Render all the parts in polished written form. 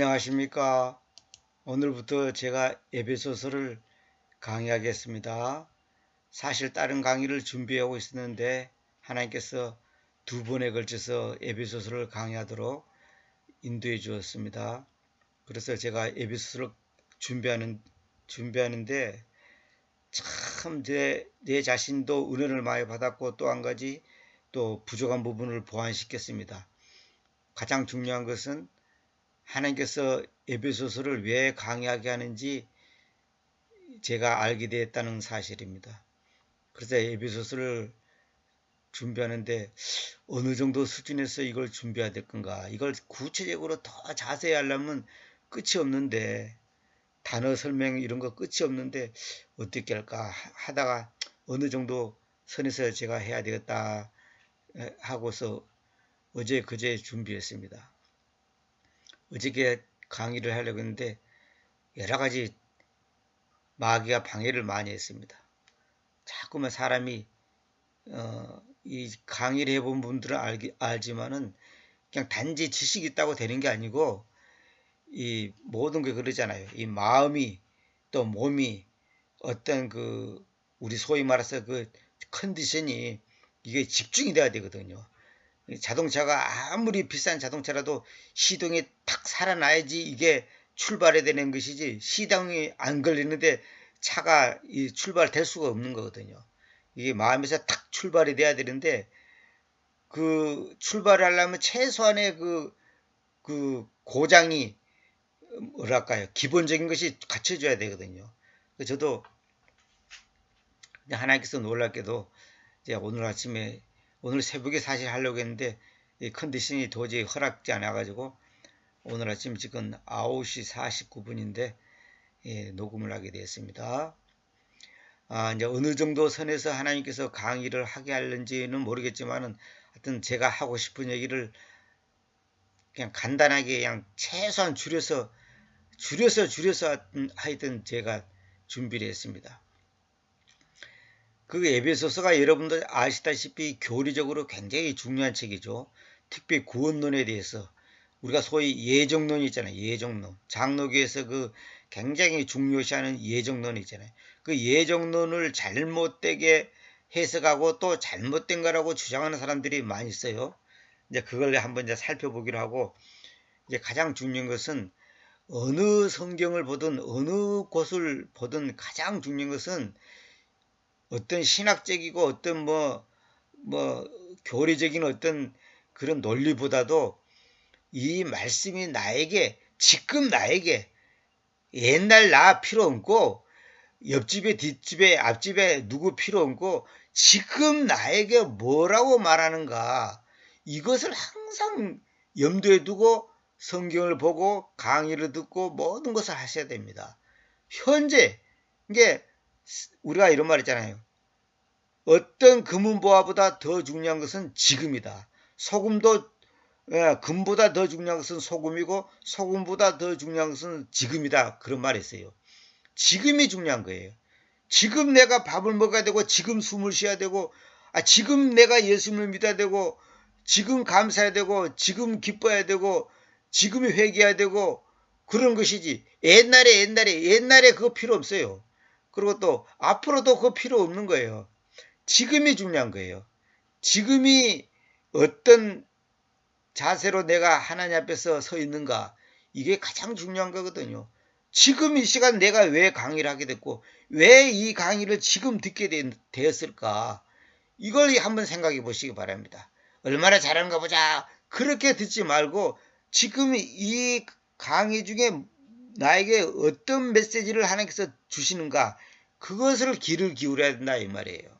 안녕하십니까. 오늘부터 제가 에베소서를 강의하겠습니다. 사실 다른 강의를 준비하고 있었는데 하나님께서 두 번에 걸쳐서 에베소서를 강의하도록 인도해 주었습니다. 그래서 제가 에베소서를 준비하는데 참 내 자신도 은혜를 많이 받았고, 또 한 가지 또 부족한 부분을 보완시켰습니다. 가장 중요한 것은 하나님께서 에베소서를 왜 강의하게 하는지 제가 알게 되었다는 사실입니다. 그래서 에베소서를 준비하는데 어느 정도 수준에서 이걸 준비해야 될 건가, 이걸 구체적으로 더 자세히 하려면 끝이 없는데, 단어 설명 이런 거 끝이 없는데 어떻게 할까 하다가 어느 정도 선에서 제가 해야 되겠다 하고서 어제 그제 준비했습니다. 어저께 강의를 하려고 했는데 여러 가지 마귀가 방해를 많이 했습니다. 자꾸만 사람이 이 강의를 해본 분들은 알지만은 그냥 단지 지식이 있다고 되는 게 아니고, 이 모든 게 그러잖아요. 이 마음이 또 몸이 어떤 우리 소위 말해서 컨디션이 이게 집중이 돼야 되거든요. 자동차가 아무리 비싼 자동차라도 시동이 탁 살아나야지 이게 출발해야 되는 것이지, 시동이 안 걸리는데 차가 출발될 수가 없는 거거든요. 이게 마음에서 탁 출발이 돼야 되는데, 그 출발을 하려면 최소한의 고장이 뭐랄까요, 기본적인 것이 갖춰져야 되거든요. 저도 하나님께서 놀랍게도 제가 오늘 새벽에 사실 하려고 했는데 이 컨디션이 도저히 허락지 않아 가지고 오늘 아침 지금 9시 49분인데 녹음을 하게 되었습니다. 이제 어느 정도 선에서 하나님께서 강의를 하게 하는지는 모르겠지만은, 하여튼 제가 하고 싶은 얘기를 그냥 간단하게 그냥 최소한 줄여서 하여튼 제가 준비를 했습니다. 그 에베소서가 여러분들 아시다시피 교리적으로 굉장히 중요한 책이죠. 특히 구원론에 대해서 우리가 소위 예정론이 있잖아요. 예정론. 장로교에서 굉장히 중요시하는 예정론이 있잖아요. 그 예정론을 잘못되게 해석하고 또 잘못된 거라고 주장하는 사람들이 많이 있어요. 이제 그걸 한번 이제 살펴보기로 하고, 이제 가장 중요한 것은 어느 성경을 보든 어느 곳을 보든 가장 중요한 것은 어떤 신학적이고 어떤 교리적인 어떤 그런 논리보다도 이 말씀이 지금 나에게, 옛날 나 필요 없고 옆집에 뒷집에 앞집에 누구 필요 없고 지금 나에게 뭐라고 말하는가, 이것을 항상 염두에 두고 성경을 보고 강의를 듣고 모든 것을 하셔야 됩니다. 현재 이게 우리가 이런 말 있잖아요. 어떤 금은보화보다 더 중요한 것은 지금이다. 금보다 더 중요한 것은 소금이고 소금보다 더 중요한 것은 지금이다. 그런 말이 있어요. 지금이 중요한 거예요. 지금 내가 밥을 먹어야 되고, 지금 숨을 쉬어야 되고, 지금 내가 예수님을 믿어야 되고, 지금 감사해야 되고, 지금 기뻐해야 되고, 지금 회개해야 되고, 그런 것이지. 옛날에 그거 필요 없어요. 그리고 또 앞으로도 그거 필요 없는 거예요. 지금이 중요한 거예요. 지금이 어떤 자세로 내가 하나님 앞에서 서 있는가, 이게 가장 중요한 거거든요. 지금 이 시간 내가 왜 강의를 하게 됐고 왜 이 강의를 지금 듣게 되었을까, 이걸 한번 생각해 보시기 바랍니다. 얼마나 잘하는가 보자 그렇게 듣지 말고, 지금 이 강의 중에 나에게 어떤 메시지를 하나님께서 주시는가, 그것을 귀를 기울여야 된다 이 말이에요.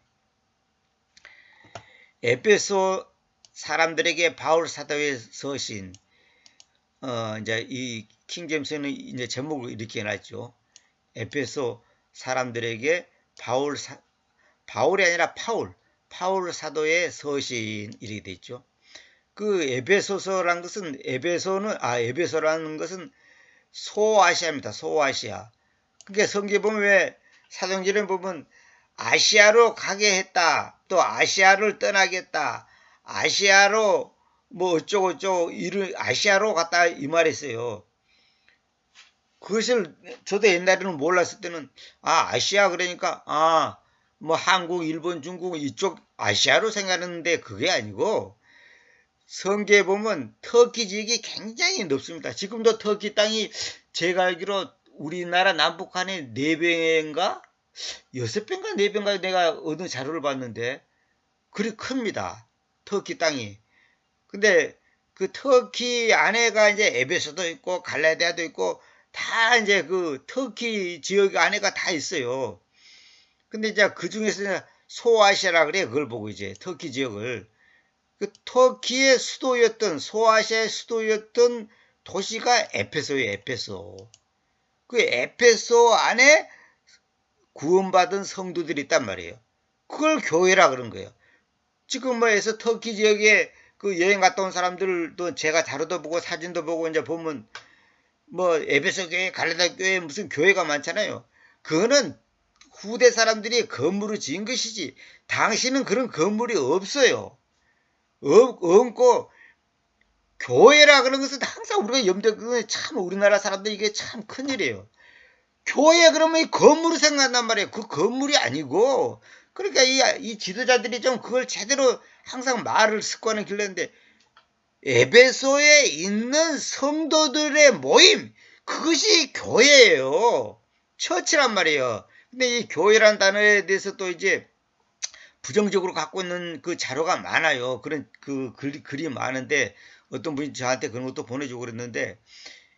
에베소 사람들에게 바울 사도의 서신, 이제 이 킹제임스는 이제 제목을 이렇게 해놨죠. 에베소 사람들에게 바울이 아니라 파울 사도의 서신, 이렇게 돼 있죠. 그 에베소서라는 것은 소아시아입니다. 소아시아. 그러니까 성경에 보면 왜 사도행전에 보면 아시아로 가게 했다, 또 아시아를 떠나겠다, 아시아로 뭐 어쩌고 아시아로 갔다 이 말했어요. 그것을 저도 옛날에는 몰랐을 때는 아시아 그러니까 뭐 한국, 일본, 중국 이쪽 아시아로 생각하는데 그게 아니고 성계에 보면 터키 지역이 굉장히 넓습니다. 지금도 터키 땅이 제가 알기로 우리나라 남북한의 4배인가 6배인가 4배인가 내가 어느 자료를 봤는데 그리 큽니다. 터키 땅이. 근데 그 터키 안에가 이제 에베소도 있고 갈라디아도 있고 다 이제 그 터키 지역 안에가 다 있어요. 근데 이제 그 중에서 소아시아라 그래 그걸 보고 이제 터키 지역을 그 터키의 수도였던 소아시아의 수도였던 도시가 에페소예요. 에페소. 그 에페소 안에 구원받은 성도들이 있단 말이에요. 그걸 교회라 그런 거예요. 지금 뭐해서 터키 지역에 그 여행 갔다 온 사람들도 제가 자료도 보고 사진도 보고 이제 보면 뭐 에베소 교회, 갈라디아 교회 무슨 교회가 많잖아요. 그거는 후대 사람들이 건물을 지은 것이지 당시는 그런 건물이 없어요. 없고 교회라 그런 것은 항상 우리가 염두에 참 우리나라 사람들 이게 참 큰일이에요. 교회 그러면 이 건물이 생각난단 말이에요. 그 건물이 아니고 그러니까 이 지도자들이 좀 그걸 제대로 항상 말을 습관을 길렀는데 에베소에 있는 성도들의 모임 그것이 교회예요. 처치란 말이에요. 근데 이 교회란 단어에 대해서 또 이제 부정적으로 갖고 있는 그 자료가 많아요. 그런 그 글이 많은데 어떤 분이 저한테 그런 것도 보내주고 그랬는데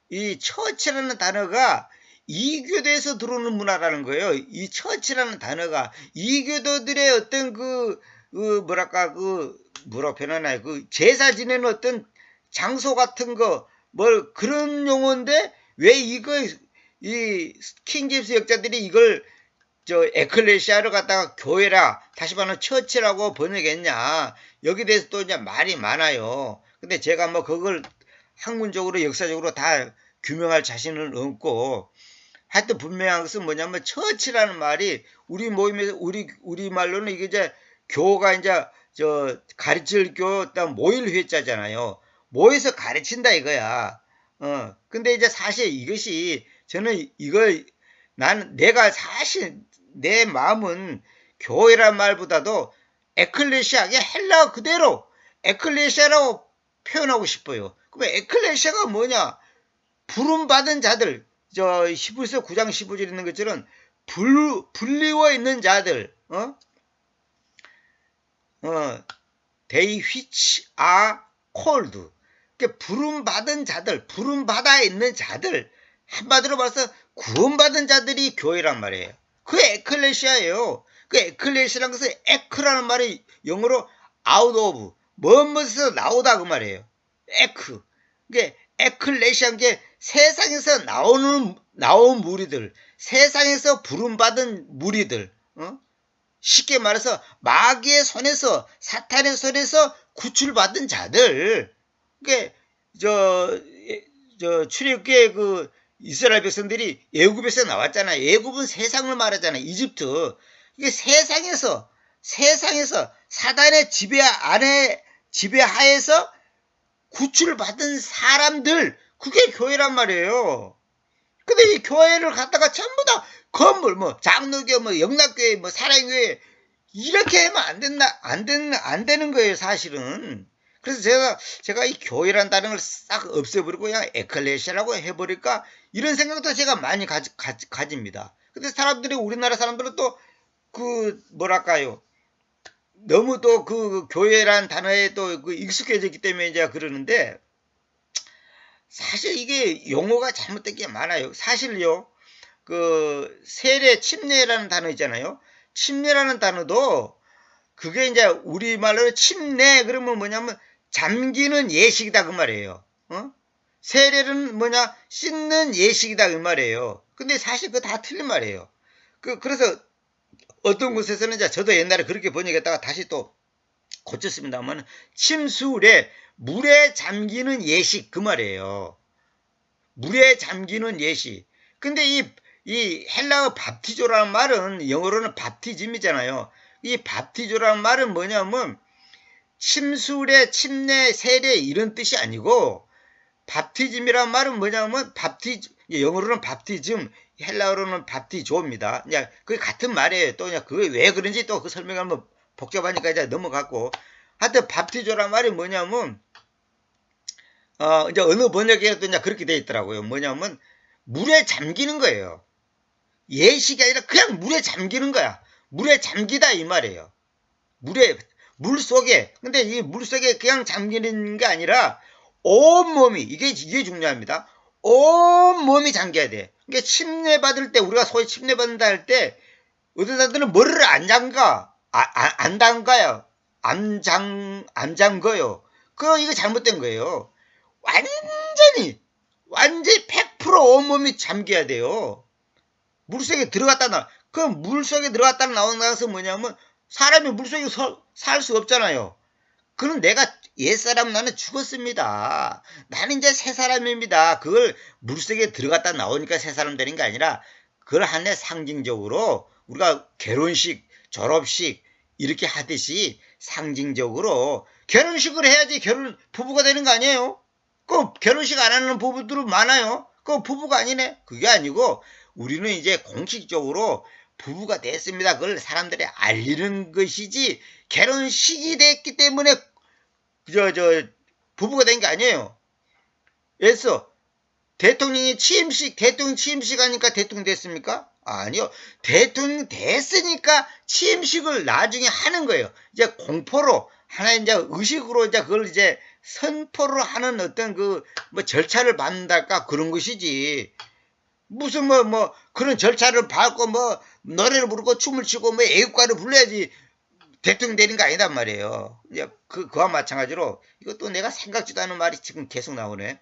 이 처치라는 단어가 이교도에서 들어오는 문화라는 거예요. 이 처치라는 단어가 이교도들의 어떤 뭐랄까 뭐라 표현하나요? 그 제사 지내는 어떤 장소 같은 거 뭘 그런 용어인데 왜 이 킹제임스 역자들이 이걸 에클레시아를 갖다가 교회라 다시 말하면 처치라고 번역했냐 여기 대해서 또 이제 말이 많아요. 근데 제가 뭐 그걸 학문적으로 역사적으로 다 규명할 자신은 없고 하여튼 분명한 것은 뭐냐면 처치라는 말이 우리 모임에서 우리 말로는 이게 이제 교가 이제 가르칠 교 모일 회자잖아요. 모여서 가르친다 이거야. 근데 이제 사실 이것이 저는 내가 사실 내 마음은 교회란 말보다도 에클레시아의 헬라어 그대로 에클레시아라고 표현하고 싶어요. 그럼 에클레시아가 뭐냐? 부름받은 자들, 히브리서 9장 15절 있는 것처럼 불리워 있는 자들, they which are called. 부름받은 자들, 부름받아 있는 자들, 한마디로 말해서 구원받은 자들이 교회란 말이에요. 그게 에클레시아예요. 그 에클레시아라는 것은 에크라는 말이 영어로 out of, 뭐에서 나오다 그 말이에요. 에크. 그게 에클레시아인 게 세상에서 나온 무리들, 세상에서 부름받은 무리들, 쉽게 말해서 마귀의 손에서 사탄의 손에서 구출받은 자들. 그게 출애굽기에 그 이스라엘 백성들이 애굽에서 나왔잖아요. 애굽은 세상을 말하잖아요. 이집트. 이게 세상에서 사단의 지배하에서 구출받은 사람들 그게 교회란 말이에요. 근데 이 교회를 갖다가 전부 다 건물 뭐 장로교 뭐 영락교회 뭐 사랑교회 이렇게 하면 안 되는 거예요 사실은. 그래서 제가 이 교회란 단어를 싹 없애버리고 그냥 에클레시아라고 해버릴까 이런 생각도 제가 많이 가집니다. 근데 사람들이 우리나라 사람들은 또 뭐랄까요 너무 또 그 교회란 단어에 또 익숙해졌기 때문에 이제 그러는데 사실 이게 용어가 잘못된 게 많아요. 사실요 세례 침례라는 단어 있잖아요. 침례라는 단어도 그게 이제 우리말로 침례 그러면 뭐냐면 잠기는 예식이다 그 말이에요. 세례는 뭐냐 씻는 예식이다 그 말이에요. 근데 사실 그거 다 틀린 말이에요. 그래서 어떤 곳에서는 이제 저도 옛날에 그렇게 번역했다가 다시 또 고쳤습니다만 침수에 물에 잠기는 예식 그 말이에요. 물에 잠기는 예식. 근데 이 헬라어 밥티조라는 말은 영어로는 밥티즘이잖아요. 이 밥티조라는 말은 뭐냐면 침수에 침례 세례 이런 뜻이 아니고 밥티즘이란 말은 뭐냐면 영어로는 밥티즘, 헬라어로는 밥티조입니다. 그냥 그게 같은 말이에요. 또 그냥 그게 왜 그런지 또 그 설명하면 복잡하니까 이제 넘어갔고. 하여튼 밥티조란 말이 뭐냐면, 이제 어느 번역에도 이제 그렇게 돼 있더라고요. 뭐냐면, 물에 잠기는 거예요. 예식이 아니라 그냥 물에 잠기는 거야. 물에 잠기다 이 말이에요. 물 속에, 근데 이 물 속에 그냥 잠기는 게 아니라 온몸이, 이게 중요합니다. 온몸이 잠겨야 돼. 그러니까 침례 받을 때, 우리가 소위 침례 받는다 할 때, 어떤 사람들은 머리를 안 잠가, 안 담가요. 안 잠궈요. 이거 잘못된 거예요. 완전히 100% 온몸이 잠겨야 돼요. 물속에 들어갔다 그럼 물속에 들어갔다 나오는 것은 뭐냐면, 사람이 물속에 살 수 없잖아요. 그럼 내가 옛사람 나는 죽었습니다. 나는 이제 새 사람입니다. 그걸 물속에 들어갔다 나오니까 새 사람 되는 게 아니라, 그걸 하나의 상징적으로 우리가 결혼식, 졸업식 이렇게 하듯이 상징적으로 결혼식을 해야지 부부가 되는 거 아니에요? 그 결혼식 안 하는 부부들은 많아요. 그 부부가 아니네. 그게 아니고 우리는 이제 공식적으로 부부가 됐습니다. 그걸 사람들이 알리는 것이지, 결혼식이 됐기 때문에 부부가 된 게 아니에요. 그래서 대통령 취임식 하니까 대통령 됐습니까? 아니요. 대통령 됐으니까 취임식을 나중에 하는 거예요. 이제 공포로, 하나의 이제 의식으로 이제 그걸 이제 선포를 하는 어떤 절차를 밟는달까 그런 것이지. 무슨 그런 절차를 밟고 노래를 부르고 춤을 추고 애국가를 불러야지 대통령 되는 거 아니단 말이에요. 이제 그와 마찬가지로 이것도 내가 생각지도 않은 말이 지금 계속 나오네.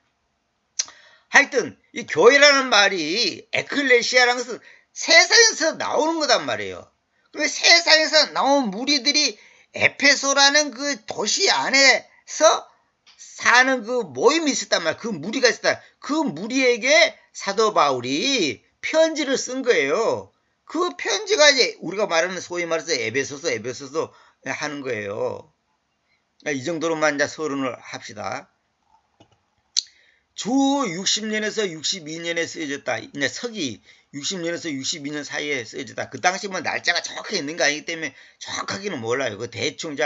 하여튼 이 교회라는 말이 에클레시아라는 것은 세상에서 나오는 거단 말이에요. 그리고 세상에서 나온 무리들이 에페소라는 그 도시 안에서 사는 그 모임이 있었단 말이에요. 그 무리가 있었다. 그 무리에게 사도 바울이 편지를 쓴 거예요. 그 편지가 이제 우리가 말하는 소위 말해서 에베소서 하는 거예요. 이 정도로만 이제 서론을 합시다. 주 60년에서 62년에 쓰여졌다. 이제 서기 60년에서 62년 사이에 쓰여졌다. 그 당시 날짜가 정확하게 있는 거 아니기 때문에 정확하게는 몰라요. 대충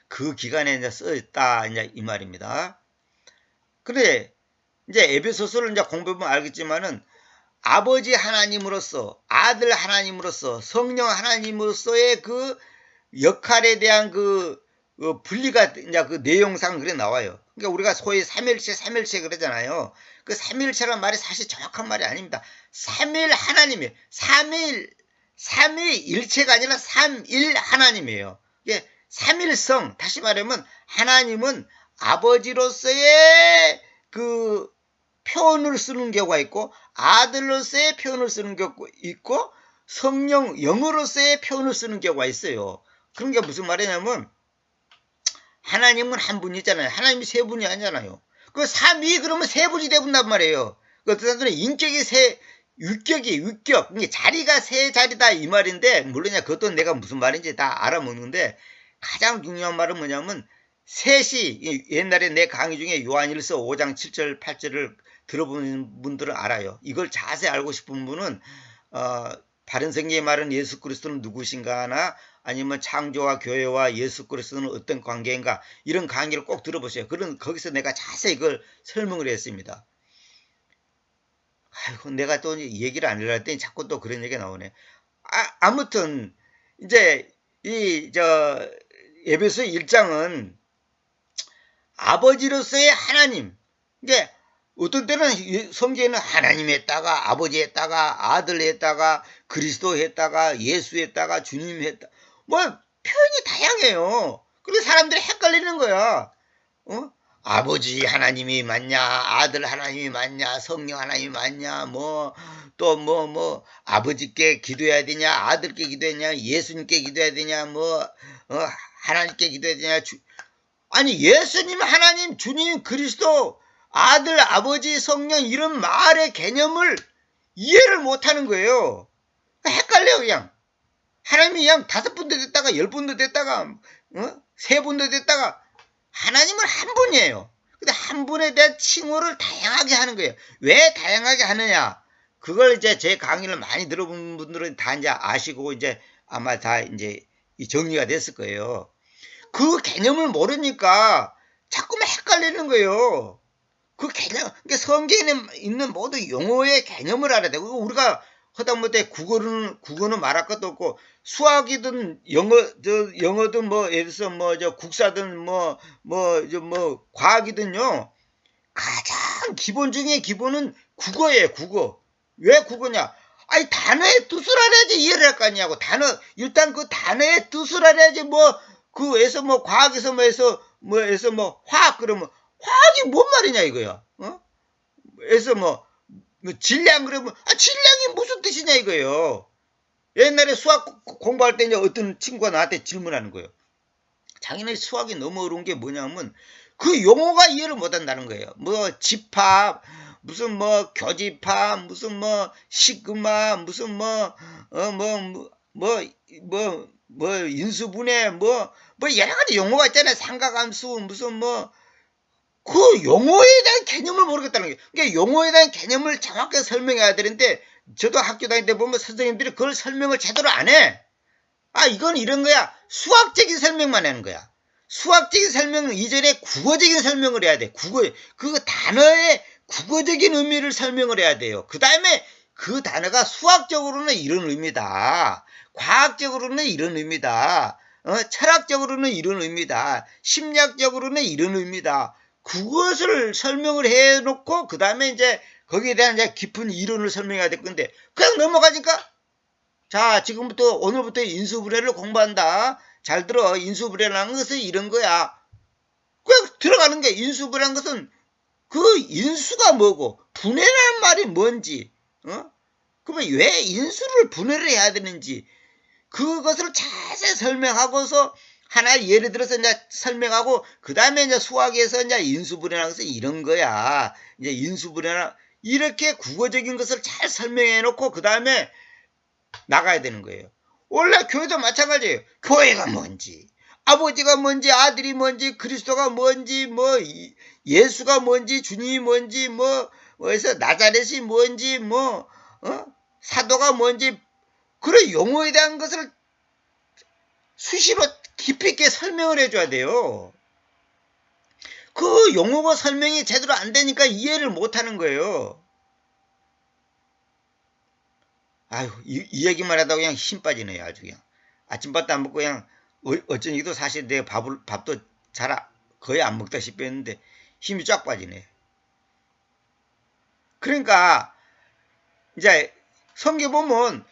그 기간에 이제 쓰였다. 이제 이 말입니다. 그래, 이제 에베소서를 이제 공부해보면 알겠지만은, 아버지 하나님으로서, 아들 하나님으로서, 성령 하나님으로서의 그 역할에 대한 분리가 이제 그 내용상 그래 나와요. 그러니까 우리가 소위 삼일체 그러잖아요. 그 삼일체란 말이 사실 정확한 말이 아닙니다. 삼일 하나님이에요. 삼위일체가 아니라 삼일 하나님이에요. 이게 삼일성, 다시 말하면 하나님은 아버지로서의 그 표현을 쓰는 경우가 있고, 아들로서의 표현을 쓰는 경우가 있고, 성령 영으로서의 표현을 쓰는 경우가 있어요. 그런 게 무슨 말이냐면, 하나님은 한 분이잖아요. 하나님이 세 분이 아니잖아요. 그 삼위 그러면 세 분이 되분단 말이에요. 어떤 사람들은 인격이 위격, 자리가 세 자리다 이 말인데, 물론 그것도 내가 무슨 말인지 다 알아먹는데, 가장 중요한 말은 뭐냐면, 셋이, 옛날에 내 강의 중에 요한일서 5장 7절 8절을 들어보는 분들은 알아요. 이걸 자세히 알고 싶은 분은 바른 성경의 말은 예수 그리스도는 누구신가 하나, 아니면 창조와 교회와 예수 그리스도는 어떤 관계인가, 이런 강의를 꼭 들어보세요. 거기서 내가 자세히 그걸 설명을 했습니다. 아이고, 내가 또 얘기를 안 하려 했더니 자꾸 또 그런 얘기가 나오네. 아무튼 이제 에베소 1장은 아버지로서의 하나님, 이게 어떤 때는 성경에는 하나님 했다가 아버지 했다가 아들 했다가 그리스도 했다가 예수 했다가 주님 했다, 표현이 다양해요. 그래서 사람들이 헷갈리는 거야. 아버지 하나님이 맞냐, 아들 하나님이 맞냐, 성령 하나님이 맞냐, 아버지께 기도해야 되냐, 아들께 기도해야 되냐, 예수님께 기도해야 되냐, 하나님께 기도해야 되냐. 아니, 예수님, 하나님, 주님, 그리스도, 아들, 아버지, 성령, 이런 말의 개념을 이해를 못하는 거예요. 헷갈려요, 그냥. 하나님이 그냥 5분도 됐다가 10분도 됐다가 3분도 됐다가, 하나님은 한 분이에요. 근데 한 분에 대한 칭호를 다양하게 하는 거예요. 왜 다양하게 하느냐? 그걸 이제 제 강의를 많이 들어본 분들은 다 이제 아시고 이제 아마 다 이제 정리가 됐을 거예요. 그 개념을 모르니까 자꾸만 헷갈리는 거예요. 그 개념, 그러니까 성경에 있는 모든 용어의 개념을 알아야 되고, 우리가 하다못해 국어는 말할 것도 없고, 수학이든 영어든 뭐, 예를 들어서 뭐, 국사든 과학이든요, 가장 기본 중에 기본은 국어예요, 국어. 왜 국어냐? 아니, 단어의 뜻을 알아야지 이해를 할 거 아니냐고. 일단 그 단어의 뜻을 알아야지 그에서 과학에서 화학, 그러면, 화학이 뭔 말이냐, 이거야. 그래서 질량, 그러면, 질량이 무슨 뜻이냐, 이거예요. 옛날에 수학 공부할 때 이제 어떤 친구가 나한테 질문하는 거예요. 자기네 수학이 너무 어려운 게 뭐냐면, 그 용어가 이해를 못 한다는 거예요. 집합, 무슨 교집합, 무슨 시그마, 무슨 인수분해, 여러 가지 용어가 있잖아요. 삼각함수, 무슨 그 용어에 대한 개념을 모르겠다는 거예요. 그러니까 용어에 대한 개념을 정확하게 설명해야 되는데, 저도 학교 다닐 때 보면 선생님들이 그걸 설명을 제대로 안 해. 이건 이런 거야. 수학적인 설명만 하는 거야. 수학적인 설명 이전에 국어적인 설명을 해야 돼. 그 단어의 국어적인 의미를 설명을 해야 돼요. 그 다음에 그 단어가 수학적으로는 이런 의미다. 과학적으로는 이런 의미다. 철학적으로는 이런 의미다. 심리학적으로는 이런 의미다. 그것을 설명을 해놓고 그 다음에 이제 거기에 대한 이제 깊은 이론을 설명해야 될 건데 그냥 넘어가니까 자, 지금부터 오늘부터 인수분해를 공부한다. 잘 들어. 인수분해라는 것은 이런 거야. 그냥 들어가는 게 인수분해라는 것은 그 인수가 뭐고 분해라는 말이 뭔지 그러면 왜 인수를 분해를 해야 되는지 그것을 자세히 설명하고서 하나 예를 들어서 이제 설명하고 그 다음에 이제 수학에서 이제 인수분해라는 것은 이런 거야. 이제 인수분해라 이렇게 국어적인 것을 잘 설명해 놓고 그 다음에 나가야 되는 거예요. 원래 교회도 마찬가지예요. 교회가 뭔지, 아버지가 뭔지, 아들이 뭔지, 그리스도가 뭔지, 예수가 뭔지, 주님이 뭔지, 그래서 나자렛이 뭔지, 사도가 뭔지, 그런 용어에 대한 것을 수시로 깊이 있게 설명을 해줘야 돼요. 그 용어가 설명이 제대로 안 되니까 이해를 못 하는 거예요. 아유, 이 얘기만 하다가 그냥 힘 빠지네요, 아주 그냥. 아침밥도 안 먹고 그냥, 어쩐지도 사실 내 밥도 거의 안 먹다시피 했는데 힘이 쫙 빠지네. 그러니까, 이제 성경 보면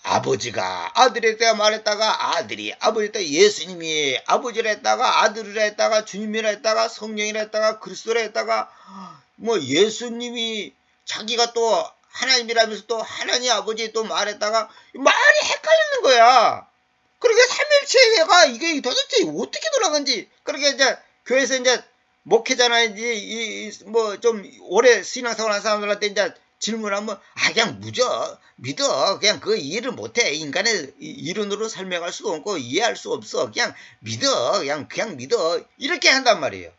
아버지가 아들에다 말했다가 아들이 아버지에다 예수님이 아버지라 했다가 아들이라 했다가 주님이라 했다가 성령이라 했다가 그리스도라 했다가 예수님이 자기가 또 하나님이라면서 또 하나님 아버지 또 말했다가 말이 헷갈리는 거야. 그러게 삼일체가 이게 도대체 어떻게 돌아간지. 그러게 이제 교회에서 이제 목회자나 이제 좀 오래 신앙생활 한 사람들한테 이제 질문하면 그냥 믿어 그냥 그 이해를 못해. 인간의 이론으로 설명할 수도 없고 이해할 수 없어. 그냥 믿어 그냥 믿어 이렇게 한단 말이에요.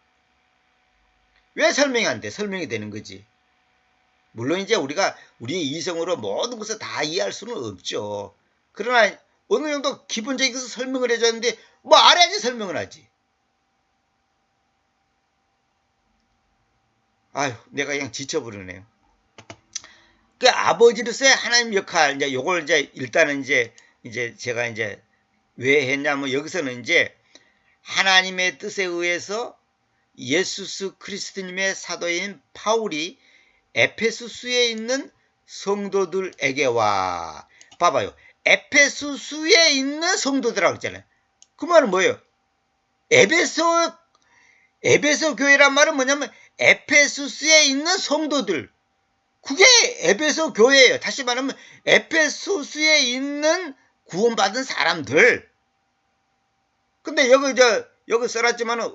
왜 설명이 안 돼? 설명이 되는 거지. 물론 이제 우리가 우리의 이성으로 모든 것을 다 이해할 수는 없죠. 그러나 어느 정도 기본적인 것을 설명을 해줬는데 알아야지 설명을 하지. 아유, 내가 그냥 지쳐버리네요. 그 아버지로서의 하나님 역할, 이제 요걸 이제 일단은 이제 제가 이제 왜 했냐면 여기서는 이제 하나님의 뜻에 의해서 예수 그리스도님의 사도인 바울이 에페소스에 있는 성도들에게와 봐봐요. 에페소스에 있는 성도들이라고 했잖아요. 그 말은 뭐예요? 에베소 교회란 말은 뭐냐면 에페소스에 있는 성도들. 그게 에베소 교회예요. 다시 말하면 에페소스에 있는 구원받은 사람들. 근데 여기 써놨지만은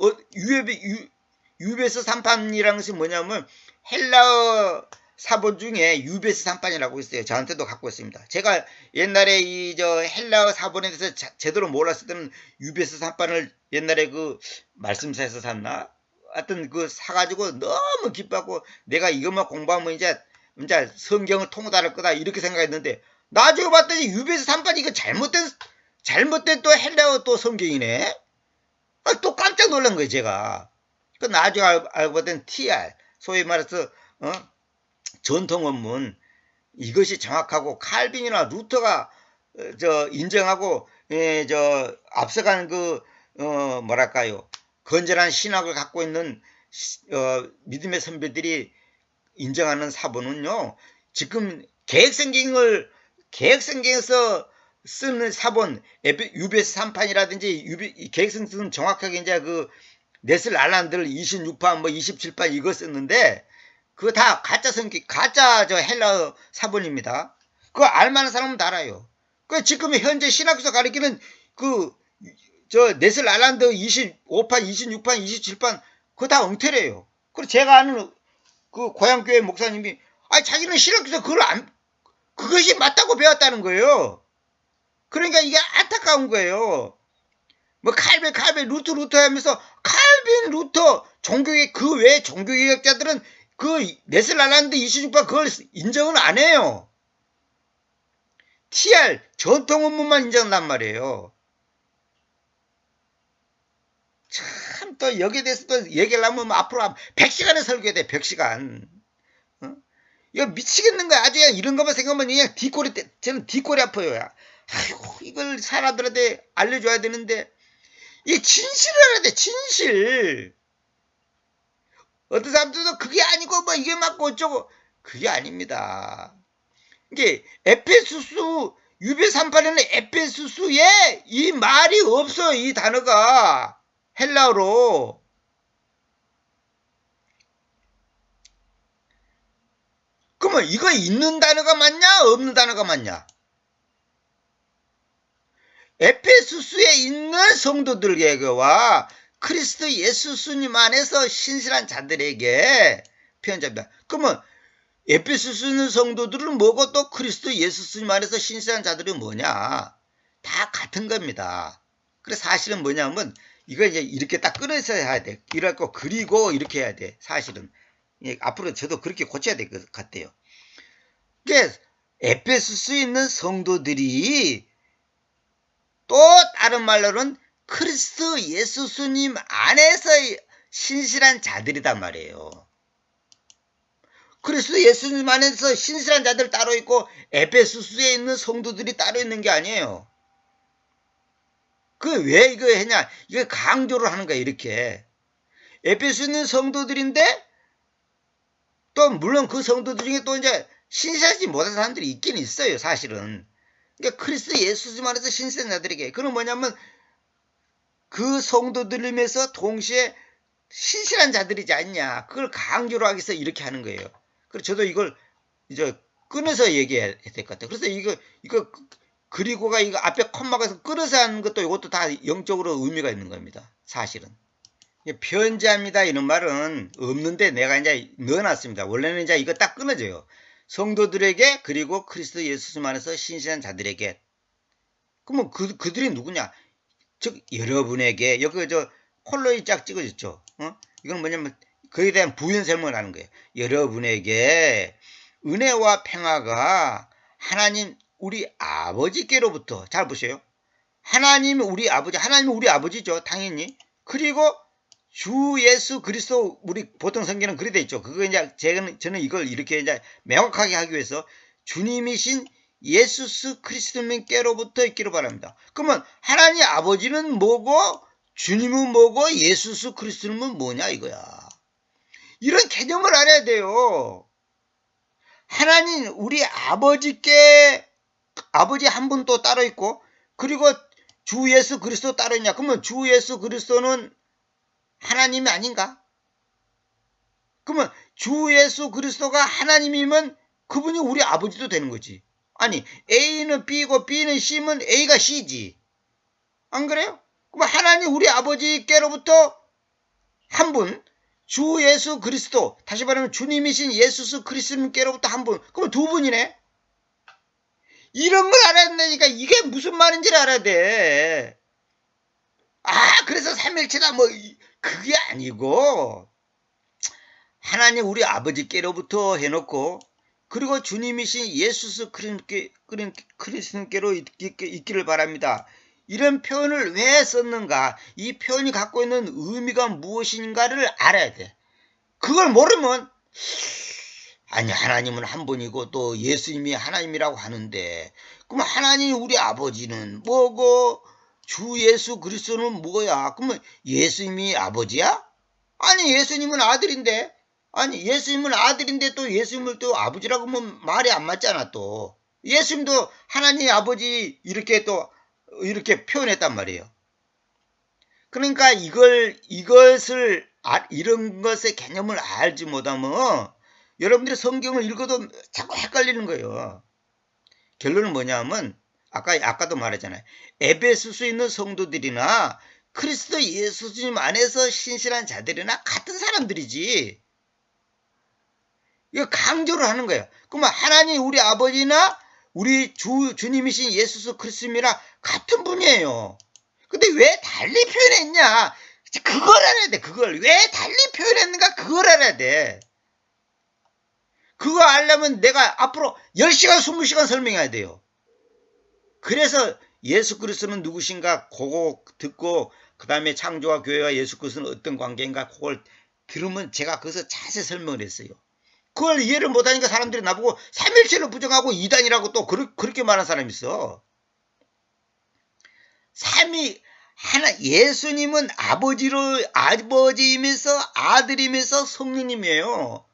유베스 3판이라는 것이 뭐냐면 헬라어 사본 중에 유베스 3판이라고 있어요. 저한테도 갖고 있습니다. 제가 옛날에 헬라어 사본에 대해서 제대로 몰랐을 때는 유베스 3판을 옛날에 그 말씀사에서 샀나? 하여튼 사가지고 너무 기뻐하고 내가 이것만 공부하면 이제 이제 성경을 통달할 거다 이렇게 생각했는데 나중에 봤더니 유비에서 3판 이거 잘못된 또 헬라어 또 성경이네. 또 깜짝 놀란 거예요 제가. 그 나중에 알고 봤더니 TR 소위 말해서 전통 원문 이것이 정확하고 칼빈이나 루터가 인정하고 앞서가는 뭐랄까요 건전한 신학을 갖고 있는 믿음의 선배들이 인정하는 사본은요 지금 계획성경에서 쓰는 사본 UBS 3판이라든지 계획성경은 정확하게 이제 넷을 알란들 26판 뭐 27판 이거 썼는데 그거 다 가짜 헬라어 사본입니다. 그거 알만한 사람은 다 알아요. 그 지금 현재 신학에서 가리키는 넷을 알란드 25판 26판 27판 그거 다 엉터리예요. 그리고 제가 아는 고향교회 목사님이 자기는 신학에서 그것이 맞다고 배웠다는 거예요. 그러니까 이게 안타까운 거예요. 뭐 칼빈 루터 하면서 칼빈 루터 종교계 그 외 종교개혁자들은 넷을 알았는데 26번 그걸 인정은 안 해요. TR 전통 원문만 인정한단 말이에요. 참 또 여기에 대해서 또 얘기를 하면 앞으로 100시간에 설교해야 돼. 100시간. 이거 미치겠는 거야. 아주 이런 것만 생각하면 그냥 저는 뒷골이 아파요. 아이고 이걸 사람들한테 알려줘야 되는데 이 진실을 해야 돼. 진실. 어떤 사람들도 그게 아니고 뭐 이게 맞고 어쩌고 그게 아닙니다. 이게 에페수스 유비 38에는 에페수스에 이 말이 없어요. 이 단어가 헬라어로. 그러면 이거 있는 단어가 맞냐 없는 단어가 맞냐? 에페수스에 있는 성도들에게와 크리스도 예수님 안에서 신실한 자들에게 표현자입니다. 그러면 에페수스 있는 성도들은 뭐고 또 크리스도 예수님 안에서 신실한 자들이 뭐냐? 다 같은 겁니다. 그래서 사실은 뭐냐면 이거 이제 이렇게 딱 끊어서 해야 돼. 이럴 거 그리고 이렇게 해야 돼. 사실은 앞으로 저도 그렇게 고쳐야 될 것 같아요. 그러니까 에페수스에 있는 성도들이 또 다른 말로는 크리스도 예수님 안에서 신실한 자들이단 말이에요. 그리스도 예수님 안에서 신실한 자들 따로 있고 에베소스에 있는 성도들이 따로 있는 게 아니에요. 그 왜 이거 했냐? 이거 강조를 하는 거야 이렇게. 에베소에 있는 성도들인데 또 물론 그 성도들 중에 또 이제 신실하지 못한 사람들이 있긴 있어요 사실은. 그러니까 크리스도 예수님 안에서 신실한 자들에게 그건 뭐냐면 그 성도들임에서 동시에 신실한 자들이지 않냐. 그걸 강조를 하기 위해서 이렇게 하는 거예요. 그래서 저도 이걸 이제 끊어서 얘기해야 될 것 같아요. 그래서 이거 그리고가 이거 앞에 콤마가서 끊어서 하는 것도 이것도 다 영적으로 의미가 있는 겁니다. 사실은. 편지합니다 이런 말은 없는데 내가 이제 넣어놨습니다. 원래는 이제 이거 딱 끊어져요. 성도들에게 그리고 그리스도 예수님 안에서 신실한 자들에게. 그러면 그들이 누구냐? 즉 여러분에게 여기 콜로이 짝 찍어졌죠. 이건 뭐냐면 그에 대한 부연 설명을 하는 거예요. 여러분에게 은혜와 평화가 하나님 우리 아버지께로부터 잘 보세요. 하나님이 우리 아버지죠. 당연히. 그리고 주 예수 그리스도 우리 보통 성경은 그리 돼 있죠. 그거 이제 저는 이걸 이렇게 이제 명확하게 하기 위해서 주님이신 예수 그리스도님께로부터 있기를 바랍니다. 그러면 하나님 아버지는 뭐고 주님은 뭐고 예수 그리스도는 뭐냐 이거야. 이런 개념을 알아야 돼요. 하나님 우리 아버지께 아버지 한 분 또 따로 있고 그리고 주 예수 그리스도 따로 있냐. 그러면 주 예수 그리스도는 하나님이 아닌가? 그러면 주 예수 그리스도가 하나님이면 그분이 우리 아버지도 되는 거지. 아니 A는 B고 B는 C면 A가 C지. 안 그래요? 그럼 하나님 우리 아버지께로부터 한 분, 주 예수 그리스도, 다시 말하면 주님이신 예수 그리스도님께로부터 한 분, 그럼 두 분이네. 이런 걸 알아야 된다니까. 이게 무슨 말인지를 알아야 돼. 그래서 삼일체다 뭐 그게 아니고 하나님 우리 아버지께로부터 해놓고 그리고 주님이신 예수 그리스도께로 있기를 바랍니다. 이런 표현을 왜 썼는가? 이 표현이 갖고 있는 의미가 무엇인가를 알아야 돼. 그걸 모르면 아니 하나님은 한 분이고 또 예수님이 하나님이라고 하는데 그럼 하나님 우리 아버지는 뭐고 주 예수 그리스도는 뭐야? 그러면 예수님이 아버지야? 아니 예수님은 아들인데 아니 예수님은 아들인데 또 예수님을 또 아버지라고 하면 말이 안 맞잖아. 또 예수님도 하나님 아버지 이렇게 또 이렇게 표현했단 말이에요. 그러니까 이것을 이런 것의 개념을 알지 못하면 여러분들이 성경을 읽어도 자꾸 헷갈리는 거예요. 결론은 뭐냐면 아까도 말했잖아요. 에베소서에 있는 성도들이나 그리스도 예수님 안에서 신실한 자들이나 같은 사람들이지. 이거 강조를 하는 거예요. 그러면 하나님 우리 아버지나 우리 주님이신 예수 그리스도님이랑 같은 분이에요. 근데 왜 달리 표현했냐? 그걸 알아야 돼. 그걸 왜 달리 표현했는가? 그걸 알아야 돼. 그거 알려면 내가 앞으로 10시간 20시간 설명해야 돼요. 그래서 예수 그리스도는 누구신가 그거 듣고 그 다음에 창조와 교회와 예수 그리스도는 어떤 관계인가 그걸 들으면 제가 거기서 자세히 설명을 했어요. 그걸 이해를 못하니까 사람들이 나보고 삼일체를 부정하고 이단이라고 또 그렇게 말하는 사람이 있어. 예수님은 아버지이면서 아들이면서 성령님이에요.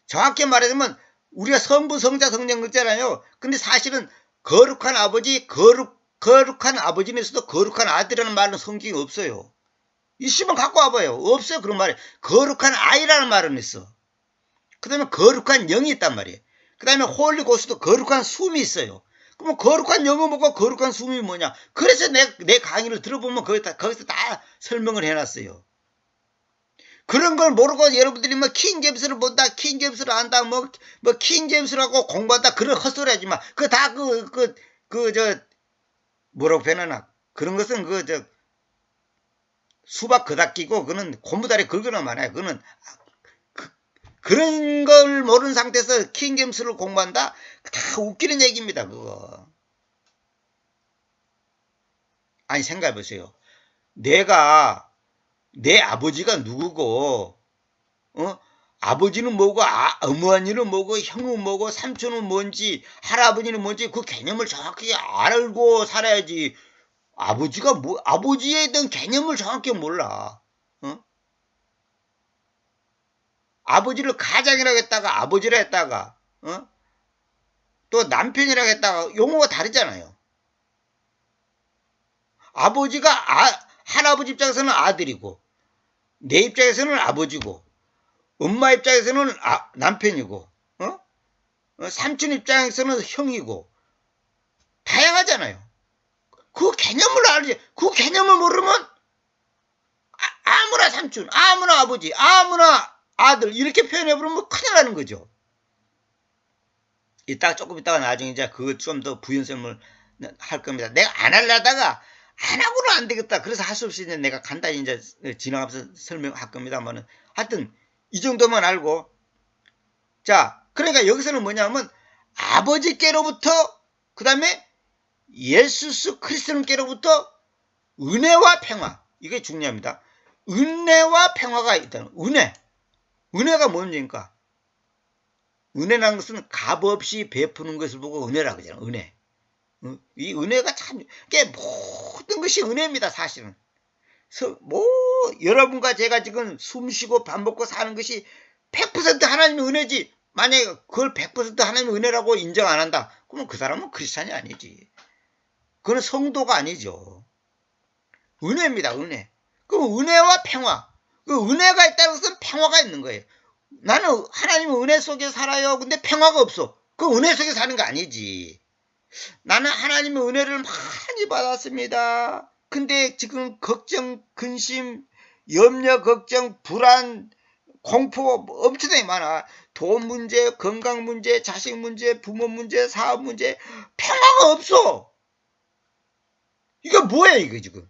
정확히 말하자면 우리가 성부 성자 성령 그랬잖아요. 근데 사실은 거룩한 아버지 거룩한 아버지면서도 거룩한 아들이라는 말은 성경에 없어요. 있으면 갖고 와봐요. 없어요. 그런 말이. 거룩한 아이라는 말은 있어. 그 다음에 거룩한 영이 있단 말이에요. 그 다음에 홀리 고스도 거룩한 숨이 있어요. 그럼 거룩한 영은 뭐고 거룩한 숨이 뭐냐. 그래서 내 강의를 들어보면 거기서 다 설명을 해놨어요. 그런 걸 모르고 여러분들이 뭐 킹제임스를 본다, 킹제임스를 안다, 뭐 킹제임스라고 공부한다, 그런 헛소리 하지 마. 그거 다 뭐라고 표현하나. 그런 것은 수박 그닥 끼고, 그는 곰부다리 긁거나 말아요. 그런 걸 모르는 상태에서 킹제임스를 공부한다? 다 웃기는 얘기입니다, 그거. 아니, 생각해보세요. 내 아버지가 누구고, 아버지는 뭐고, 어머니는 뭐고, 형은 뭐고, 삼촌은 뭔지, 할아버지는 뭔지 그 개념을 정확히 알고 살아야지. 아버지에 대한 개념을 정확히 몰라. 아버지를 가장이라고 했다가, 아버지라 했다가, 또 남편이라고 했다가, 용어가 다르잖아요. 아버지가, 할아버지 입장에서는 아들이고, 내 입장에서는 아버지고, 엄마 입장에서는 남편이고, 삼촌 입장에서는 형이고, 다양하잖아요. 그 개념을 알지. 그 개념을 모르면 아무나 삼촌, 아무나 아버지, 아무나 아들 이렇게 표현해버리면 큰일 나는 거죠. 조금 있다가 나중에 이제 그거 좀 더 부연 설명을 할 겁니다. 내가 안 하려다가 안 하고는 안 되겠다. 그래서 할 수 없이 이제 내가 간단히 이제 지나가면서 설명할 겁니다만은 하여튼 이 정도만 알고 자 그러니까 여기서는 뭐냐면 아버지께로부터 그 다음에 예수 그리스도께로부터 은혜와 평화 이게 중요합니다. 은혜와 평화가 있다는 은혜가 뭔지니까 은혜라는 것은 값없이 베푸는 것을 보고 은혜라고 하잖아요. 은혜. 이 은혜가 참 이게 모든 것이 은혜입니다. 사실은. 여러분과 제가 지금 숨쉬고 밥 먹고 사는 것이 100% 하나님의 은혜지. 만약에 그걸 100% 하나님의 은혜라고 인정 안 한다. 그러면 그 사람은 크리스찬이 아니지. 그건 성도가 아니죠. 은혜입니다. 은혜. 그 은혜와 평화. 그 은혜가 있다는 것은 평화가 있는 거예요. 나는 하나님의 은혜 속에 살아요. 근데 평화가 없어. 그 은혜 속에 사는 거 아니지. 나는 하나님의 은혜를 많이 받았습니다. 근데 지금 걱정, 근심, 염려, 걱정, 불안, 공포 엄청나게 많아. 돈 문제, 건강 문제, 자식 문제, 부모 문제, 사업 문제 평화가 없어. 이거 뭐야 이거 지금.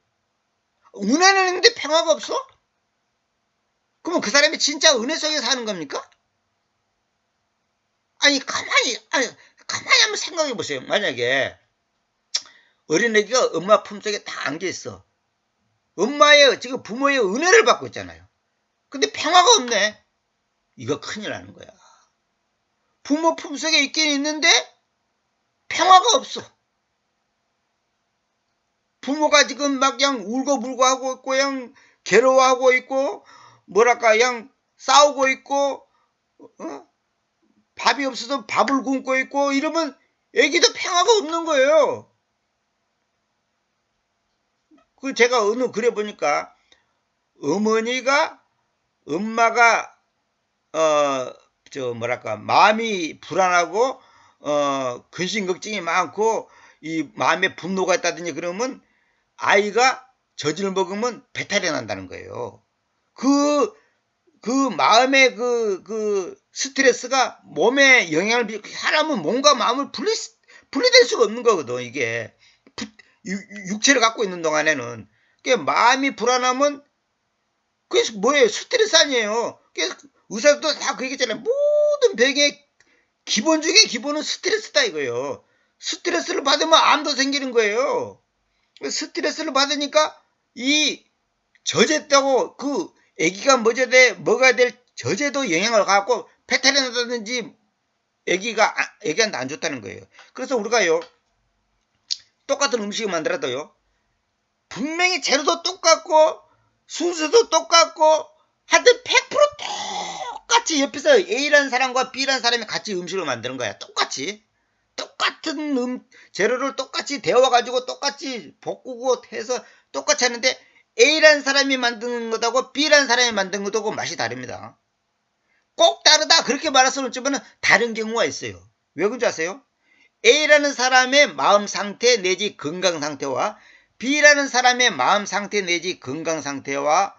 은혜는 있는데 평화가 없어? 그러면 그 사람이 진짜 은혜 속에 사는 겁니까? 가만히 한번 생각해 보세요. 만약에 어린애기가 엄마 품속에 다 안겨 있어. 엄마의, 지금 부모의 은혜를 받고 있잖아요. 근데 평화가 없네. 이거 큰일 나는 거야. 부모 품속에 있긴 있는데 평화가 없어. 부모가 지금 막 그냥 울고불고 하고 있고, 그냥 괴로워하고 있고, 뭐랄까, 그냥 싸우고 있고, 밥이 없어서 밥을 굶고 있고, 이러면 애기도 평화가 없는 거예요. 그 제가 어느 글에 보니까 어머니가, 엄마가, 뭐랄까, 마음이 불안하고, 근심걱정이 많고, 이 마음에 분노가 있다든지 그러면 아이가 젖을 먹으면 배탈이 난다는 거예요. 그 마음의 그 스트레스가 몸에 영향을 미치고, 사람은 몸과 마음을 분리될 수가 없는 거거든, 이게. 육체를 갖고 있는 동안에는. 그러니까 마음이 불안하면, 그게 뭐예요? 스트레스 아니에요. 그래서 의사도 다 그 얘기했잖아요. 모든 병의 기본 중에 기본은 스트레스다 이거예요. 스트레스를 받으면 암도 생기는 거예요. 스트레스를 받으니까 이 저제다고 그 애기가 먹어야 될 저제도 영향을 갖고 배탈이 나다든지 애기한테 안 좋다는 거예요. 그래서 우리가요, 똑같은 음식을 만들어도요, 분명히 재료도 똑같고 순서도 똑같고 하여튼 100% 똑같이 옆에서 A라는 사람과 B라는 사람이 같이 음식을 만드는 거야. 똑같이. 똑같은 재료를 똑같이 데워가지고 똑같이 볶고 해서 똑같이 하는데 A라는 사람이 만드는 것하고 B라는 사람이 만든 것하고 맛이 다릅니다. 꼭 다르다 그렇게 말할 수는 없지만 다른 경우가 있어요. 왜 그런지 아세요? A라는 사람의 마음 상태 내지 건강 상태와 B라는 사람의 마음 상태 내지 건강 상태와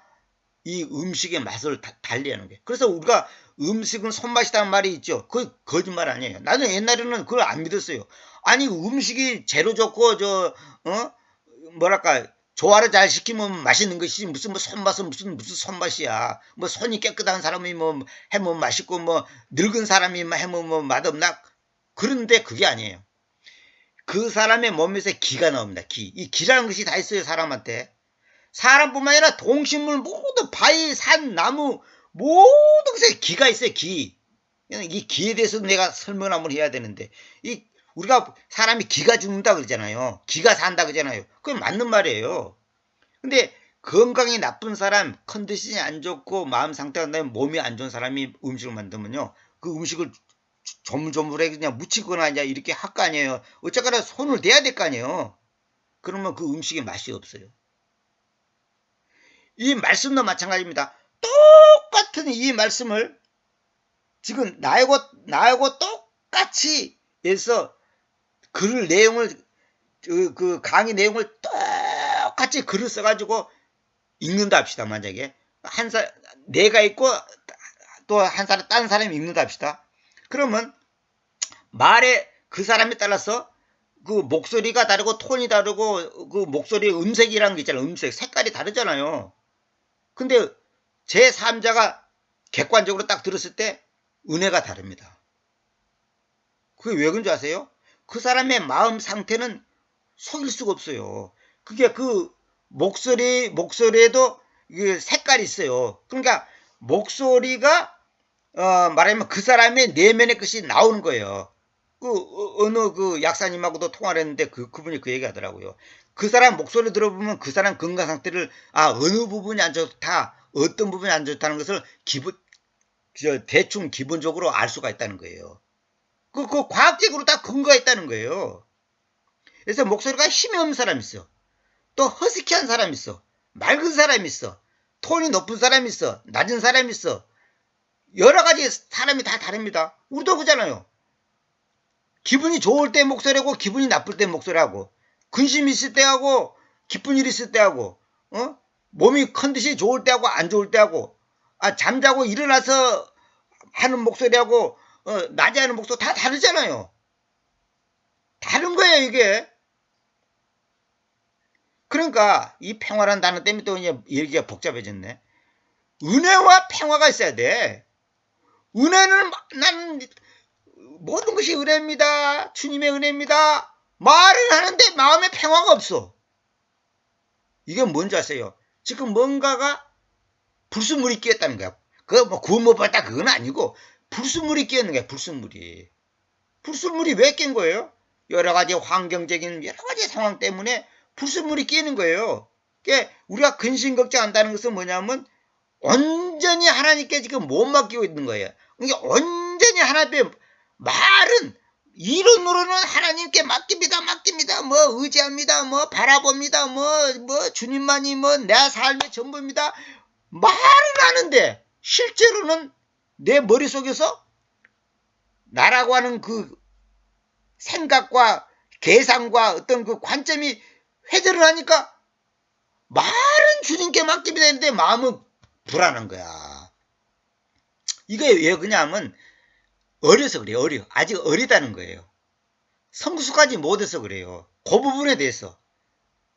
이 음식의 맛을 달리하는 거예요. 그래서 우리가 음식은 손맛이라는 말이 있죠. 그 거짓말 아니에요. 나는 옛날에는 그걸 안 믿었어요. 아니 음식이 재료 좋고 뭐랄까 조화를 잘 시키면 맛있는 것이지 무슨 뭐 손맛은 무슨 손맛이야. 뭐 손이 깨끗한 사람이 뭐 해면 맛있고 뭐 늙은 사람이 해면 뭐 맛없나. 그런데 그게 아니에요. 그 사람의 몸에서 기가 나옵니다. 이 기라는 것이 다 있어요. 사람한테. 사람뿐만 아니라 동식물 모두 바위, 산, 나무 모든 것에 기가 있어요. 기. 이 기에 대해서 내가 설명을 한번 해야 되는데 우리가 사람이 기가 죽는다 그러잖아요. 기가 산다 그러잖아요. 그건 맞는 말이에요. 근데 건강이 나쁜 사람, 컨디션이 안 좋고 마음 상태가 안 나면 몸이 안 좋은 사람이 음식을 만들면요. 그 음식을 조물조물하게 그냥 묻히거나 그냥 이렇게 할 거 아니에요. 어쨌거나 손을 대야 될 거 아니에요. 그러면 그 음식에 맛이 없어요. 이 말씀도 마찬가지입니다. 똑같은 이 말씀을 지금 나하고 똑같이 해서 글 내용을 그 강의 내용을 똑같이 글을 써가지고 읽는다 합시다. 만약에 내가 있고 또 한 사람 다른 사람이 읽는다 합시다. 그러면 말에 그 사람에 따라서 그 목소리가 다르고 톤이 다르고 그 목소리의 음색이라는 게 있잖아요. 음색 색깔이 다르잖아요. 근데 제3자가 객관적으로 딱 들었을 때 은혜가 다릅니다. 그게 왜 그런지 아세요? 그 사람의 마음 상태는 속일 수가 없어요. 그게 그 목소리에도 색깔이 있어요. 그러니까 목소리가 말하면 그 사람의 내면의 것이 나오는 거예요. 어느 그 약사님하고도 통화를 했는데 그분이 그 얘기 하더라고요. 그 사람 목소리 들어보면 그 사람 건강 상태를 어느 부분이 안 좋다, 어떤 부분이 안 좋다는 것을 대충 기본적으로 알 수가 있다는 거예요. 그 과학적으로 다 근거가 있다는 거예요. 그래서 목소리가 힘이 없는 사람이 있어. 또 허스키한 사람이 있어. 맑은 사람이 있어. 톤이 높은 사람이 있어. 낮은 사람이 있어. 여러 가지 사람이 다 다릅니다. 우리도 그잖아요. 기분이 좋을 때 목소리하고 기분이 나쁠 때 목소리하고 근심이 있을 때하고 기쁜 일 있을 때하고 몸이 컨디션이 좋을 때하고 안 좋을 때하고 잠자고 일어나서 하는 목소리하고 낮에 하는 목소리 다 다르잖아요. 다른 거예요 이게. 그러니까 이 평화라는 단어 때문에 또 이제 얘기가 복잡해졌네. 은혜와 평화가 있어야 돼. 은혜는 나는 모든 것이 은혜입니다. 주님의 은혜입니다. 말은 하는데 마음에 평화가 없어. 이게 뭔지 아세요? 지금 뭔가가 불순물이 끼었다는 거야. 그거 뭐 구원 못 받다 그건 아니고 불순물이 끼었는 거야. 불순물이. 불순물이 왜 낀 거예요? 여러 가지 환경적인 여러 가지 상황 때문에 불순물이 끼는 거예요. 그러니까 우리가 근심 걱정한다는 것은 뭐냐면 온전히 하나님께 지금 못 맡기고 있는 거예요. 그러니까 온전히 하나님께 말은 이론으로는 하나님께 맡깁니다. 뭐 의지합니다. 뭐 바라봅니다. 뭐 주님만이 뭐 내 삶의 전부입니다. 말은 하는데 실제로는 내 머릿속에서 나라고 하는 그 생각과 계산과 어떤 그 관점이 회전을 하니까 말은 주님께 맡기면 되는데 마음은 불안한 거야. 이게 왜 그러냐면 어려서 그래요. 아직 어리다는 거예요. 성숙하지 못해서 그래요. 그 부분에 대해서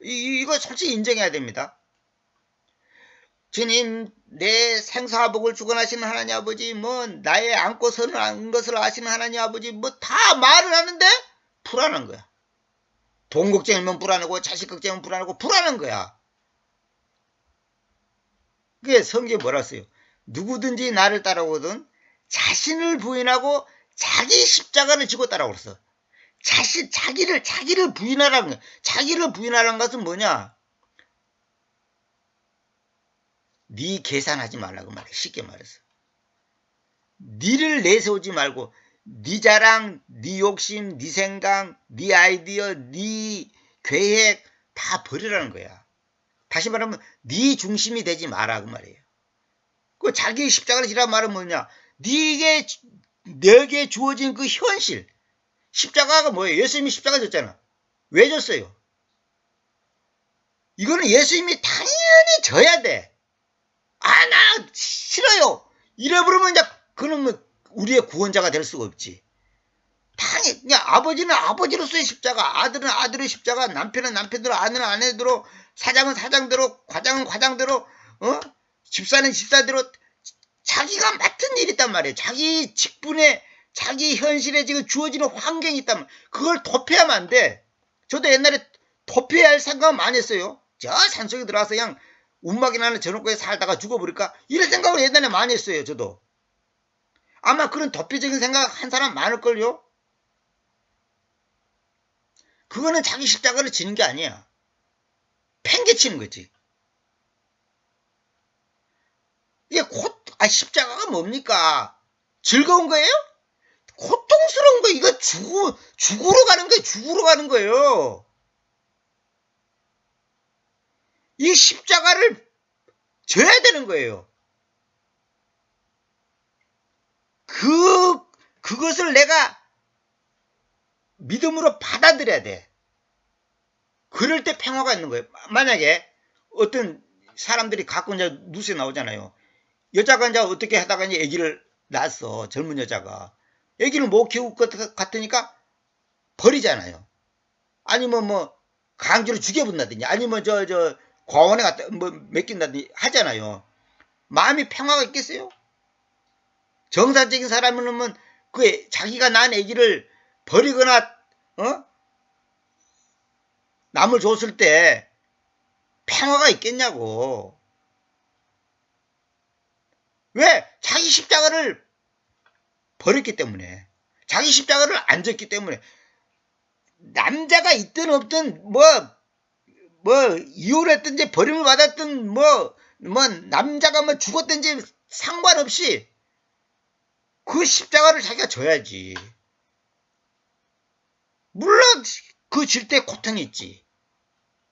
이거 솔직히 인정해야 됩니다. 주님 내 생사복을 주관하시는 하나님 아버지 뭐 나의 안고 서는 것을 아시는 하나님 아버지 뭐 다 말을 하는데 불안한 거야. 돈 걱정이면 불안하고 자식 걱정이면 불안하고 불안한 거야. 그게 성경에 뭐라 했어요? 누구든지 나를 따라오거든 자신을 부인하고 자기 십자가를 지고 따라오고 그랬어. 자기를 부인하라는 거야. 자기를 부인하라는 것은 뭐냐? 네 계산하지 말라고 말해. 쉽게 말해서. 니를 내세우지 말고 네 자랑, 네 욕심, 네 생각, 네 아이디어, 네 계획 다 버리라는 거야. 다시 말하면 네 중심이 되지 마라 그 말이에요. 그 자기 십자가를 지라 말은 뭐냐? 너에게 주어진 그 현실. 십자가가 뭐예요? 예수님이 십자가 졌잖아. 왜 졌어요? 이거는 예수님이 당연히 져야 돼. 나 싫어요. 이래 버리면 이제 그는 뭐 우리의 구원자가 될 수가 없지. 당연히 그냥 아버지는 아버지로서의 십자가, 아들은 아들의 십자가, 남편은 남편대로, 아내는 아내대로, 사장은 사장대로, 과장은 과장대로, 집사는 집사대로 자기가 맡은 일이 있단 말이에요. 자기 직분에 자기 현실에 지금 주어지는 환경이 있단 말이에요. 그걸 덮여야만 안 돼. 저도 옛날에 덮여야 할 생각을 많이 했어요. 저 산속에 들어가서 그냥 움막이나 하는 저녁거에 살다가 죽어버릴까? 이런 생각을 옛날에 많이 했어요. 저도. 아마 그런 덮여적인 생각 한 사람 많을걸요? 그거는 자기 십자가를 지는 게 아니야. 팽개치는 거지. 이게 십자가가 뭡니까? 즐거운 거예요? 고통스러운 거, 이거 죽으러 가는 거예요. 죽으러 가는 거예요. 이 십자가를 져야 되는 거예요. 그것을 내가 믿음으로 받아들여야 돼. 그럴 때 평화가 있는 거예요. 만약에 어떤 사람들이 가끔 이제 뉴스에 나오잖아요. 여자가 이제 어떻게 하다가 이제 아기를 낳았어. 젊은 여자가. 아기를 못 키울 것 같으니까 버리잖아요. 아니면 뭐 강제로 죽여본다든지 아니면 과원에 갖다 뭐 맡긴다든지 하잖아요. 마음이 평화가 있겠어요? 정상적인 사람은 그 자기가 낳은 아기를 버리거나 남을 줬을 때 평화가 있겠냐고. 왜? 자기 십자가를 버렸기 때문에. 자기 십자가를 안 졌기 때문에. 남자가 있든 없든 이혼을 했든지 버림을 받았든 남자가 뭐 죽었든지 상관없이 그 십자가를 자기가 져야지. 물론 그 질 때 고통이 있지.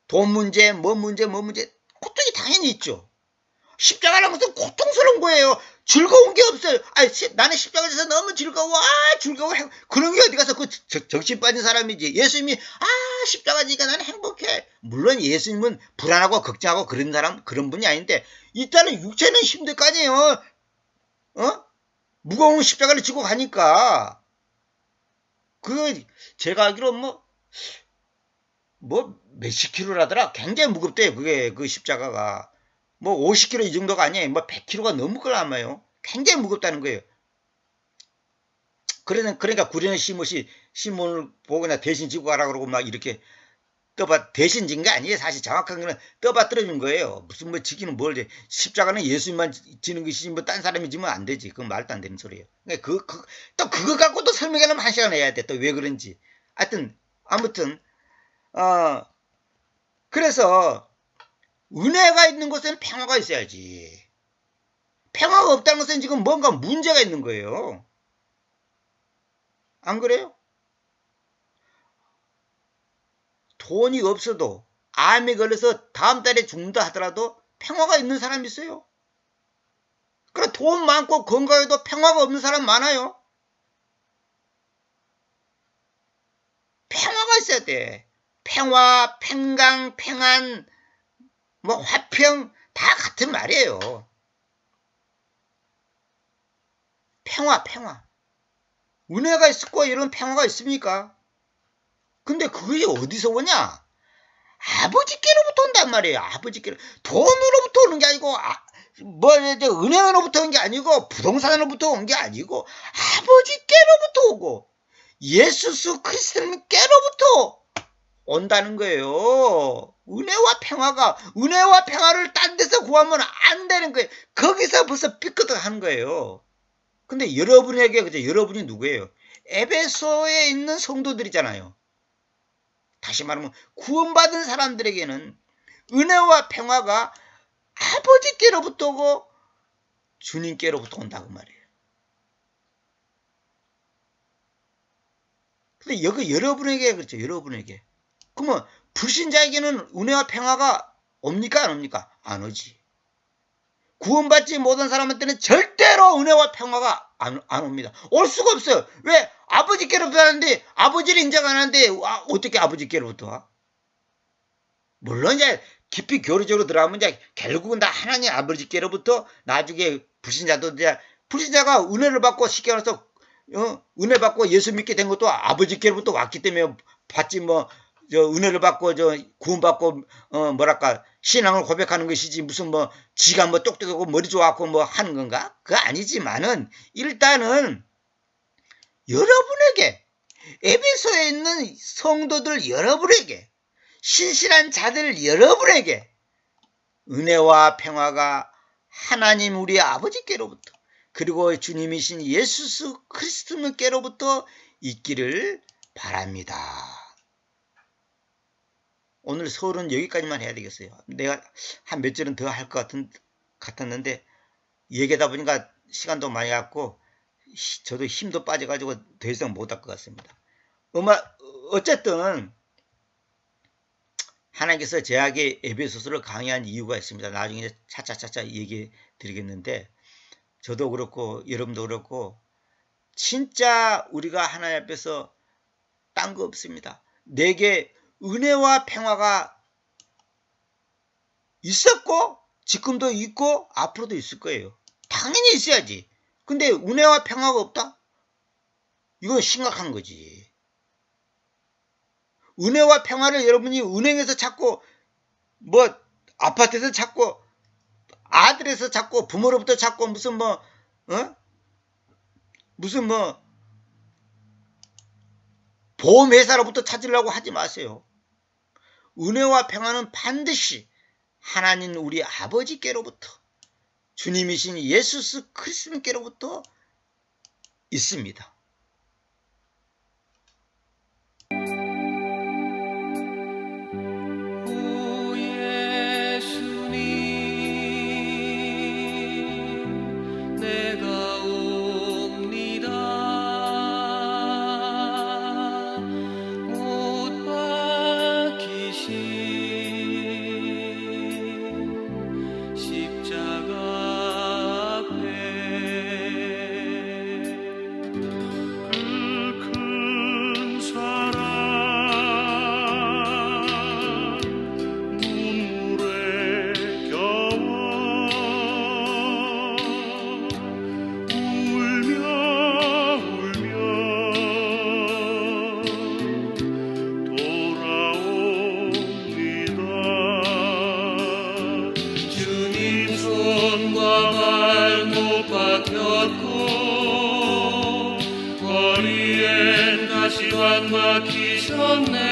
돈 문제, 뭐 문제, 고통이 당연히 있죠. 십자가라는 것은 고통스러운 거예요. 즐거운 게 없어요. 나는 십자가 져서 너무 즐거워. 즐거워. 그런 게 어디 가서 그 정신 빠진 사람이지. 예수님이 십자가 지니까 나는 행복해. 물론 예수님은 불안하고 걱정하고 그런 분이 아닌데 일단은 육체는 힘들 거 아니에요. 무거운 십자가를 지고 가니까. 제가 알기로 몇십 킬로라더라. 굉장히 무겁대요. 그 십자가가. 50kg 이 정도가 아니에요. 100kg가 넘을 걸 아마요. 굉장히 무겁다는 거예요. 그러니까 구련의 시몬이 시몬을 보고 그냥 대신 지고 가라 그러고 막 이렇게 떠받 대신 진 게 아니에요. 사실 정확한 거는 떠받들어준 거예요. 무슨 뭐 지기는 뭘 돼. 십자가는 예수님만 지는 것이지 뭐 딴 사람이 지면 안 되지. 그건 말도 안 되는 소리예요. 그러니까 또 그거 갖고 또 설명하려면 1시간 해야 돼. 또 왜 그런지. 하여튼 아무튼 그래서 은혜가 있는 곳에는 평화가 있어야지. 평화가 없다는 것은 지금 뭔가 문제가 있는 거예요. 안 그래요? 돈이 없어도 암에 걸려서 다음 달에 죽는다 하더라도 평화가 있는 사람이 있어요. 그래 돈 많고 건강해도 평화가 없는 사람 많아요. 평화가 있어야 돼. 평화, 평강, 평안, 뭐 화평 다 같은 말이에요. 평화. 은혜가 있고 이런 평화가 있습니까? 근데 그게 어디서 오냐? 아버지께로부터 온단 말이에요. 아버지께로. 돈으로부터 오는 게 아니고 은행으로부터 온 게 아니고 부동산으로부터 온 게 아니고 아버지께로부터 오고 예수 그리스도께로부터 온다는 거예요. 은혜와 평화를 딴 데서 구하면 안 되는 거예요. 거기서 벌써 삐끗하는 거예요. 근데 여러분에게 그죠? 여러분이 누구예요? 에베소에 있는 성도들이잖아요. 다시 말하면 구원받은 사람들에게는 은혜와 평화가 아버지께로부터 오고 주님께로부터 온다고 말이에요. 근데 여기 여러분에게 그렇죠. 여러분에게. 그러면 불신자에게는 은혜와 평화가 옵니까? 안 옵니까? 안 오지. 구원받지 못한 사람한테는 절대로 은혜와 평화가 안 옵니다. 올 수가 없어요. 왜? 아버지께로부터 하는데 아버지를 인정 안 하는데 어떻게 아버지께로부터 와? 물론 이제 깊이 교리적으로 들어가면 이제 결국은 다 하나님 아버지께로부터 나중에 불신자가 은혜를 받고 쉽게 말해서 은혜 받고 예수 믿게 된 것도 아버지께로부터 왔기 때문에 받지 은혜를 받고 구원받고 신앙을 고백하는 것이지 무슨 지가 똑똑하고 머리 좋아갖고 하는 건가? 그거 아니지만은 일단은 여러분에게 에베소에 있는 성도들 여러분에게 신실한 자들 여러분에게 은혜와 평화가 하나님 우리 아버지께로부터 그리고 주님이신 예수 그리스도께로부터 있기를 바랍니다. 오늘 설은 여기까지만 해야 되겠어요. 내가 한 몇 절은 더 할 것 같았는데 얘기하다 보니까 시간도 많이 갔고 저도 힘도 빠져가지고 더 이상 못 할 것 같습니다. 어쨌든 하나님께서 제에게 에베소서를 강의한 이유가 있습니다. 나중에 차차차차 얘기해 드리겠는데 저도 그렇고 여러분도 그렇고 진짜 우리가 하나님 앞에서 딴 거 없습니다. 내게 은혜와 평화가 있었고 지금도 있고 앞으로도 있을 거예요. 당연히 있어야지. 근데 은혜와 평화가 없다? 이건 심각한 거지. 은혜와 평화를 여러분이 은행에서 찾고 아파트에서 찾고 아들에서 찾고 부모로부터 찾고 무슨 보험회사로부터 찾으려고 하지 마세요. 은혜와 평화는 반드시 하나님 우리 아버지께로부터 주님이신 예수 그리스도께로부터 있습니다. 주었네